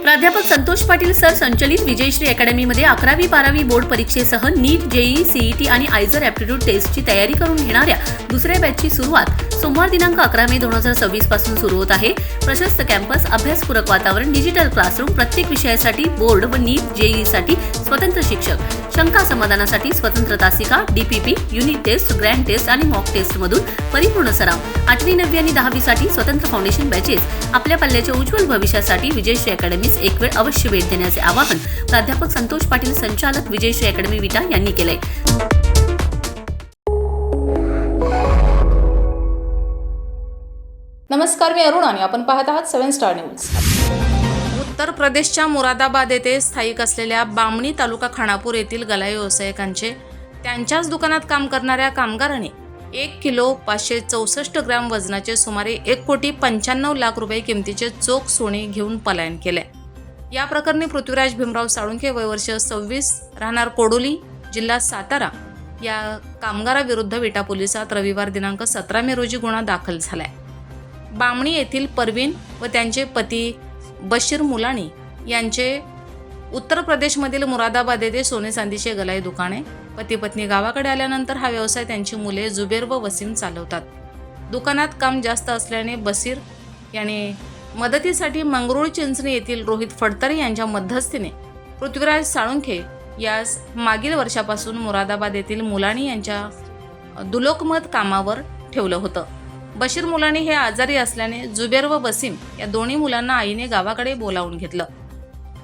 प्राध्यापक संतोष पाटील सर संचलित विजयश्री अकॅडमीमध्ये 11वी-12वी बोर्ड परीक्षेसह नीट, JEE, CET आणि आयझर ॲप्टिट्यूड टेस्टची तयारी करून घेणाऱ्या दुसऱ्या बॅचची सुरुवात सोमवार दिनांक 11 मे 2026 पासून सुरू होत आहे। प्रशस्त कॅम्पस, अभ्यासपूरक वातावरण, डिजिटल क्लासरूम, प्रत्येक विषयासाठी बोर्ड व नीट, जेईई साठी स्वतंत्र शिक्षक, शंका समाधानासाठी स्वतंत्र तासिका, DPP, unit test, grand test आणि मॉक टेस्ट मधून परिपूर्ण सराव, 8वी, 9वी आणि 10वी साठी स्वतंत्र फाउंडेशन बॅचेस। आपल्या पल्ल्याच्या उज्ज्वल भविष्यासाठी विजयश्री अकॅडमीस एक वेळ अवश्य भेट देण्याचे आवाहन प्राध्यापक संतोष पाटील, संचालक विजयश्री अकॅडमी विटा यांनी केले। नमस्कार, मी अरुण आणि आपण पाहत आहात 7 स्टार न्यूज। उत्तर प्रदेशच्या मुरादाबाद येथे स्थायिक असलेल्या बामणी तालुका खानापूर येथील गलाई व्यावसायिकांचे त्यांच्याच दुकानात काम करणाऱ्या कामगारांनी 1 किलो 564 ग्रॅम वजनाचे सुमारे 1,95,00,000 रुपये किमतीचे चोख सोने घेऊन पलायन केले। या प्रकरणी पृथ्वीराज भीमराव साळुंखे, वय वर्ष 26, राहणार कोडोली, जिल्हा सातारा या कामगाराविरुद्ध विटा पोलिसात रविवार दिनांक 17 मे रोजी गुन्हा दाखल झालाय। बामणी येथील परवीन व त्यांचे पती बशीर मुलानी यांचे उत्तर प्रदेशमधील मुरादाबाद येथे सोने चांदीचे गलाई दुकाने। पती पत्नी गावाकडे आल्यानंतर हा व्यवसाय त्यांची मुले जुबेर व वसीम चालवतात। दुकानात काम जास्त असल्याने बशीर याने मदतीसाठी मंगरुळ चिंचणी येथील रोहित फडतरे यांच्या मध्यस्थीने पृथ्वीराज साळुंखे यास मागील वर्षापासून मुरादाबाद येथील मुलानी यांच्या दुलोकमत कामावर ठेवलं होतं। बशीर मुलानी हे आजारी असल्याने जुबेर व वसीम या दोन्ही मुलांना आईने गावाकडे बोलावून घेतलं।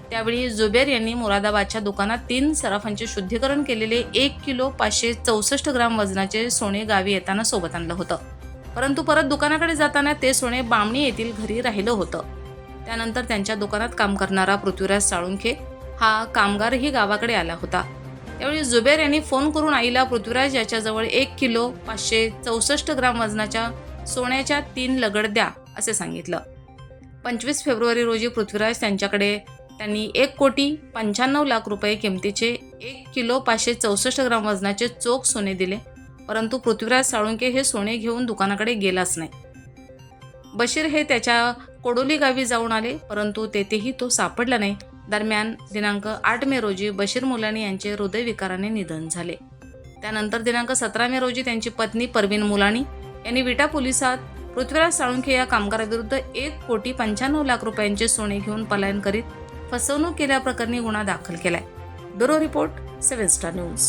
त्यावेळी जुबेर यांनी मुरादाबादच्या दुकानात 3 सराफांचे शुद्धीकरण केलेले 1 किलो 564 ग्राम वजनाचे सोने गावी येताना सोबत आणलं होतं, परंतु परत दुकानाकडे जाताना ते सोने बामणी येथील घरी राहिलं होतं। त्यानंतर त्यांच्या दुकानात काम करणारा पृथ्वीराज साळुंखे हा कामगारही गावाकडे आला होता। त्यावेळी जुबेर यांनी फोन करून आईला पृथ्वीराज याच्याजवळ 1 किलो 564 ग्राम वजनाच्या सोन्याच्या 3 लगड द्या असे सांगितलं। 25 फेब्रुवारी रोजी पृथ्वीराज त्यांनी 1,95,00,000 रुपये किमतीचे 1 किलो 564 ग्राम वजनाचे चोख सोने दिले, परंतु पृथ्वीराज साळुंखे हे सोने घेऊन दुकानाकडे गेलाच नाही। बशीर हे त्याच्या कोडोली गावी जाऊन आले, परंतु तेथेही तो सापडला नाही। दरम्यान दिनांक 8 मे रोजी बशीर मुलानी यांचे हृदयविकाराने निधन झाले। त्यानंतर दिनांक 17 मे रोजी त्यांची पत्नी परवीन मुलानी यांनी विटा पोलिसात पृथ्वीराज साळुंखे या कामगाराविरुद्ध 1,95,00,000 रुपयांचे सोने घेऊन पलायन करीत फसवणूक केल्याप्रकरणी गुन्हा दाखल केलाय। Bureau report 7 star news.